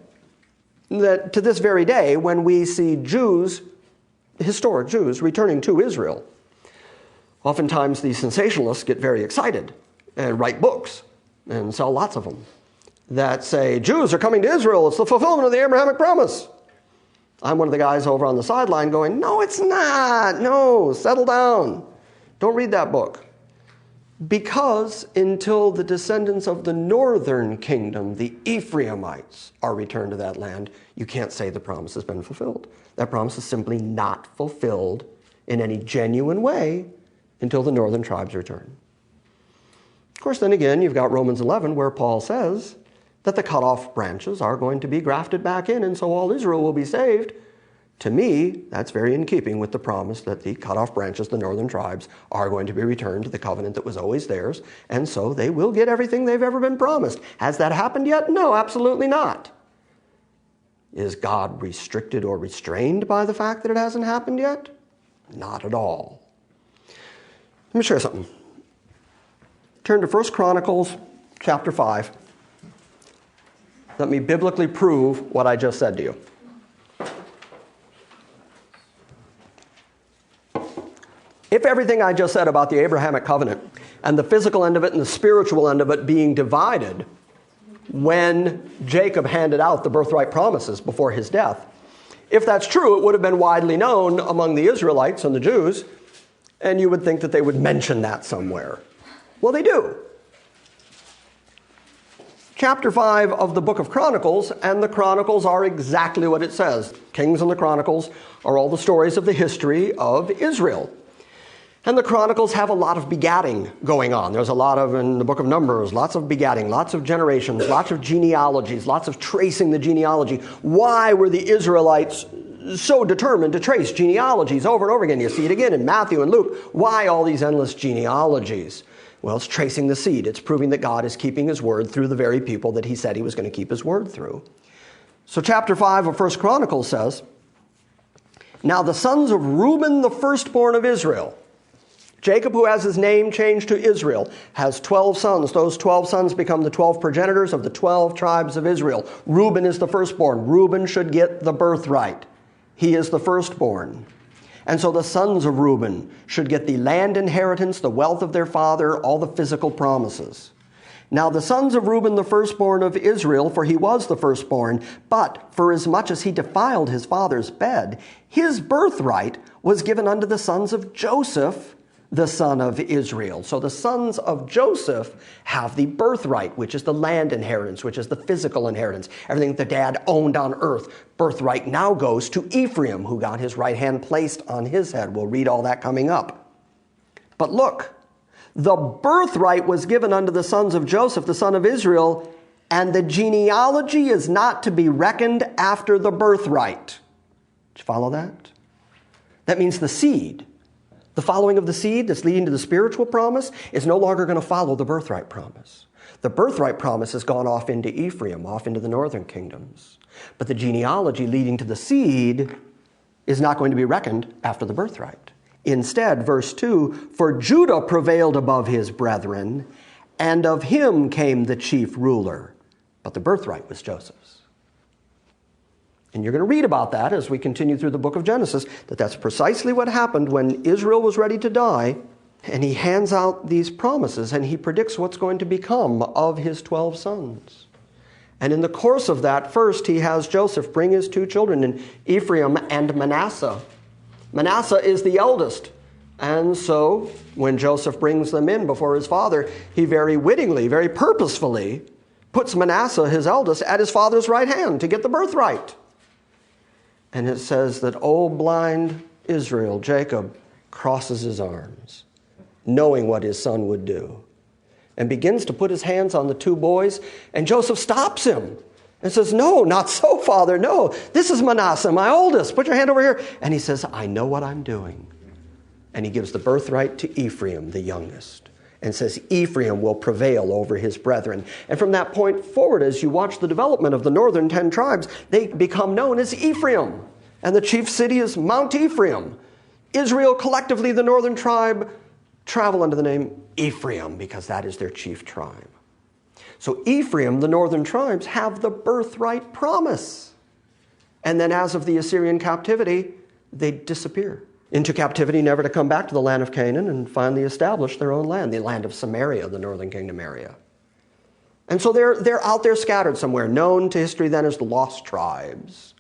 that to this very day, when we see Jews, historic Jews, returning to Israel, oftentimes the sensationalists get very excited and write books and sell lots of them that say, Jews are coming to Israel, it's the fulfillment of the Abrahamic promise. I'm one of the guys over on the sideline going, no, it's not. No, settle down. Don't read that book. Because until the descendants of the northern kingdom, the Ephraimites, are returned to that land, you can't say the promise has been fulfilled. That promise is simply not fulfilled in any genuine way until the northern tribes return. Of course, then again, you've got Romans 11, where Paul says that the cut-off branches are going to be grafted back in, and so all Israel will be saved. To me, that's very in keeping with the promise that the cut-off branches, the northern tribes, are going to be returned to the covenant that was always theirs, and so they will get everything they've ever been promised. Has that happened yet? No, absolutely not. Is God restricted or restrained by the fact that it hasn't happened yet? Not at all. Let me show you something. Turn to 1 Chronicles chapter 5. Let me biblically prove what I just said to you. If everything I just said about the Abrahamic covenant and the physical end of it and the spiritual end of it being divided when Jacob handed out the birthright promises before his death, if that's true, it would have been widely known among the Israelites and the Jews, and you would think that they would mention that somewhere. Well, they do. Chapter 5 of the book of Chronicles, and the Chronicles are exactly what it says. Kings and the Chronicles are all the stories of the history of Israel. And the Chronicles have a lot of begatting going on. There's a lot of, in the book of Numbers, lots of begatting, lots of generations, lots of genealogies, lots of tracing the genealogy. Why were the Israelites so determined to trace genealogies over and over again? You see it again in Matthew and Luke. Why all these endless genealogies? Well, it's tracing the seed. It's proving that God is keeping his word through the very people that he said he was going to keep his word through. So chapter 5 of 1 Chronicles says, "Now the sons of Reuben, the firstborn of Israel," Jacob, who has his name changed to Israel, has 12 sons. Those 12 sons become the 12 progenitors of the 12 tribes of Israel. Reuben is the firstborn. Reuben should get the birthright. He is the firstborn. And so the sons of Reuben should get the land inheritance, the wealth of their father, all the physical promises. Now the sons of Reuben, the firstborn of Israel, for he was the firstborn, but for as much as he defiled his father's bed, his birthright was given unto the sons of Joseph, the son of Israel. So the sons of Joseph have the birthright, which is the land inheritance, which is the physical inheritance. Everything that the dad owned on earth. Birthright now goes to Ephraim, who got his right hand placed on his head. We'll read all that coming up. But look, the birthright was given unto the sons of Joseph, the son of Israel, and the genealogy is not to be reckoned after the birthright. Did you follow that? That means the seed. The following of the seed that's leading to the spiritual promise is no longer going to follow the birthright promise. The birthright promise has gone off into Ephraim, off into the northern kingdoms. But the genealogy leading to the seed is not going to be reckoned after the birthright. Instead, verse 2, "For Judah prevailed above his brethren, and of him came the chief ruler." But the birthright was Joseph's. And you're going to read about that as we continue through the book of Genesis, that that's precisely what happened when Israel was ready to die. And he hands out these promises and he predicts what's going to become of his 12 sons. And in the course of that, first he has Joseph bring his 2 children, in Ephraim and Manasseh. Manasseh is the eldest. And so when Joseph brings them in before his father, he very wittingly, very purposefully puts Manasseh, his eldest, at his father's right hand to get the birthright. And it says that old blind Israel, Jacob, crosses his arms, knowing what his son would do, and begins to put his hands on the 2 boys, and Joseph stops him and says, "No, not so, Father, no. This is Manasseh, my oldest. Put your hand over here." And he says, "I know what I'm doing." And he gives the birthright to Ephraim, the youngest, and says Ephraim will prevail over his brethren. And from that point forward, as you watch the development of the northern 10 tribes, they become known as Ephraim. And the chief city is Mount Ephraim. Israel, collectively, the northern tribe, travel under the name Ephraim because that is their chief tribe. So Ephraim, the northern tribes, have the birthright promise. And then as of the Assyrian captivity, they disappear into captivity, never to come back to the land of Canaan, and finally establish their own land, the land of Samaria, the northern kingdom area. And so they're out there scattered somewhere, known to history then as the lost tribes.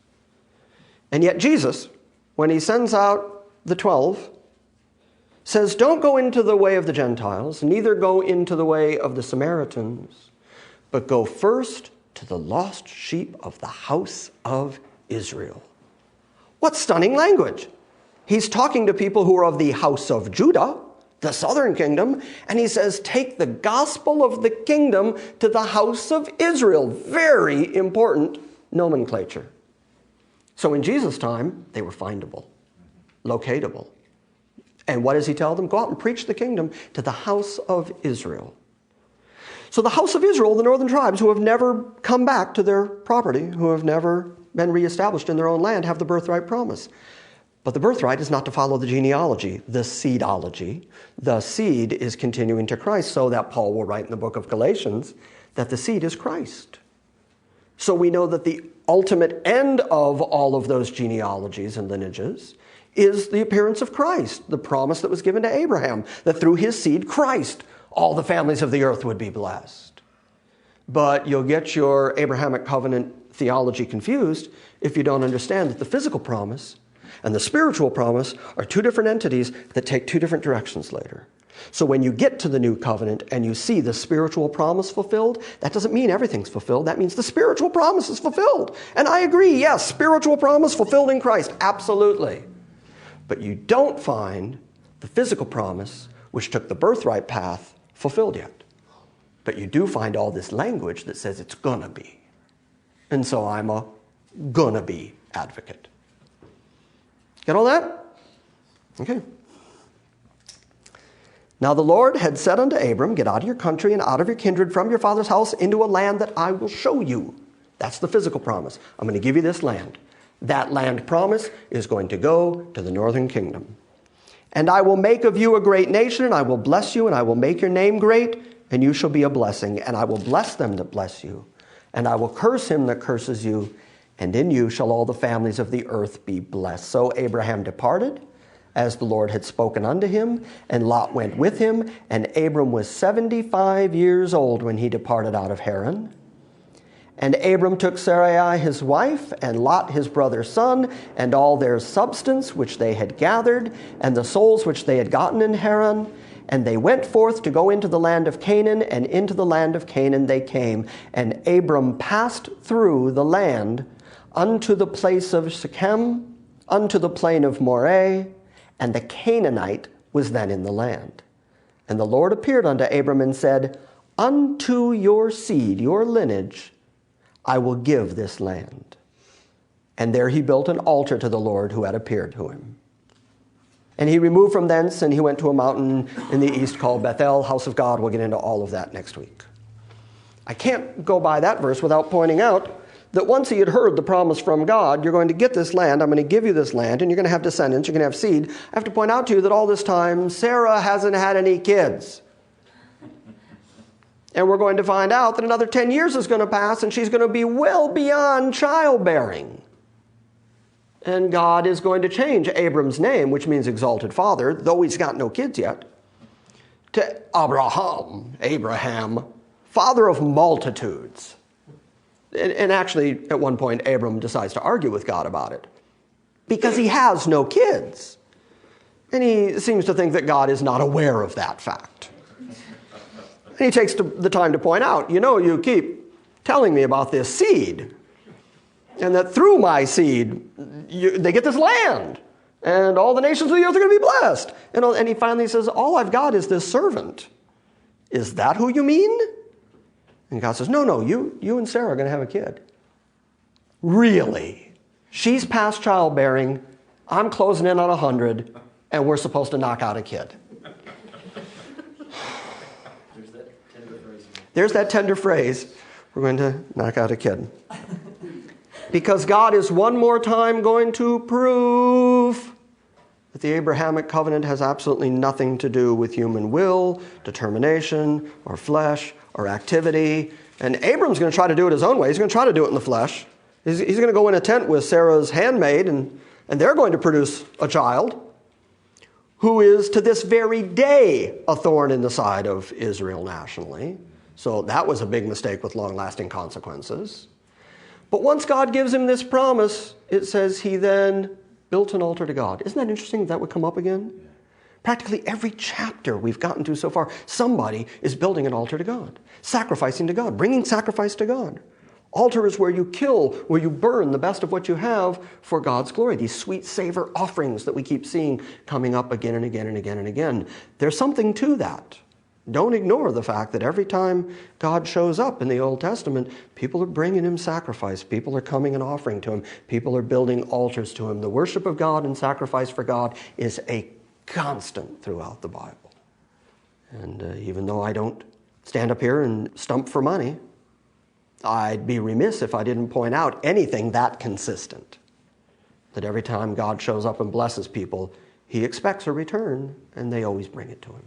And yet Jesus, when he sends out the 12, says, "Don't go into the way of the Gentiles, neither go into the way of the Samaritans, but go first to the lost sheep of the house of Israel." What stunning language! He's talking to people who are of the house of Judah, the southern kingdom, and he says, take the gospel of the kingdom to the house of Israel. Very important nomenclature. So in Jesus' time, they were findable, locatable. And what does he tell them? Go out and preach the kingdom to the house of Israel. So the house of Israel, the northern tribes who have never come back to their property, who have never been reestablished in their own land, have the birthright promise. But the birthright is not to follow the genealogy, the seedology. The seed is continuing to Christ, so that Paul will write in the book of Galatians that the seed is Christ. So we know that the ultimate end of all of those genealogies and lineages is the appearance of Christ, the promise that was given to Abraham, that through his seed, Christ, all the families of the earth would be blessed. But you'll get your Abrahamic covenant theology confused if you don't understand that the physical promise and the spiritual promise are two different entities that take two different directions later. So when you get to the new covenant and you see the spiritual promise fulfilled, that doesn't mean everything's fulfilled. That means the spiritual promise is fulfilled. And I agree, yes, spiritual promise fulfilled in Christ, absolutely. But you don't find the physical promise, which took the birthright path, fulfilled yet. But you do find all this language that says it's gonna be. And so I'm a gonna be advocate. Get all that? Okay. Now the Lord had said unto Abram, get out of your country and out of your kindred from your father's house into a land that I will show you. That's the physical promise. I'm going to give you this land. That land promise is going to go to the northern kingdom. And I will make of you a great nation, and I will bless you, and I will make your name great, and you shall be a blessing. And I will bless them that bless you, and I will curse him that curses you, and in you shall all the families of the earth be blessed. So Abraham departed, as the Lord had spoken unto him, and Lot went with him, and Abram was 75 years old when he departed out of Haran. And Abram took Sarai his wife, and Lot his brother's son, and all their substance which they had gathered, and the souls which they had gotten in Haran, and they went forth to go into the land of Canaan, and into the land of Canaan they came. And Abram passed through the land unto the place of Shechem, unto the plain of Moreh, and the Canaanite was then in the land. And the Lord appeared unto Abram and said, unto your seed, your lineage, I will give this land. And there he built an altar to the Lord who had appeared to him. And he removed from thence, and he went to a mountain in the east called Bethel, house of God. We'll get into all of that next week. I can't go by that verse without pointing out that once he had heard the promise from God, you're going to get this land, I'm going to give you this land, and you're going to have descendants, you're going to have seed. I have to point out to you that all this time, Sarah hasn't had any kids. And we're going to find out that another 10 years is going to pass, and she's going to be well beyond childbearing. And God is going to change Abram's name, which means exalted father, though he's got no kids yet, to Abraham, father of multitudes. And actually, at one point, Abram decides to argue with God about it because he has no kids. And he seems to think that God is not aware of that fact. And he takes the time to point out, you keep telling me about this seed, and that through my seed, they get this land, and all the nations of the earth are going to be blessed. And he finally says, all I've got is this servant. Is that who you mean? And God says, no, you and Sarah are going to have a kid. Really? She's past childbearing, I'm closing in on 100, and we're supposed to knock out a kid. There's that tender phrase. We're going to knock out a kid. Because God is one more time going to prove that the Abrahamic covenant has absolutely nothing to do with human will, determination, or flesh, or activity. And Abram's going to try to do it his own way. He's going to try to do it in the flesh. He's going to go in a tent with Sarah's handmaid, and they're going to produce a child who is to this very day a thorn in the side of Israel nationally. So that was a big mistake with long-lasting consequences. But once God gives him this promise, it says he then built an altar to God. Isn't that interesting that would come up again? Yeah. Practically every chapter we've gotten to so far, somebody is building an altar to God, sacrificing to God, bringing sacrifice to God. Altar is where you kill, where you burn the best of what you have for God's glory. These sweet savor offerings that we keep seeing coming up again and again and again and again. There's something to that. Don't ignore the fact that every time God shows up in the Old Testament, people are bringing him sacrifice. People are coming and offering to him. People are building altars to him. The worship of God and sacrifice for God is a constant throughout the Bible. And even though I don't stand up here and stump for money, I'd be remiss if I didn't point out anything that consistent. That every time God shows up and blesses people, he expects a return, and they always bring it to him.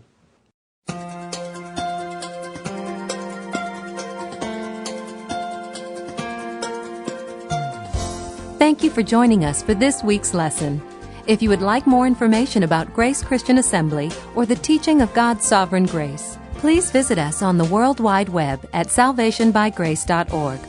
Thank you for joining us for this week's lesson. If you would like more information about Grace Christian Assembly or the teaching of God's sovereign grace, please visit us on the World Wide Web at salvationbygrace.org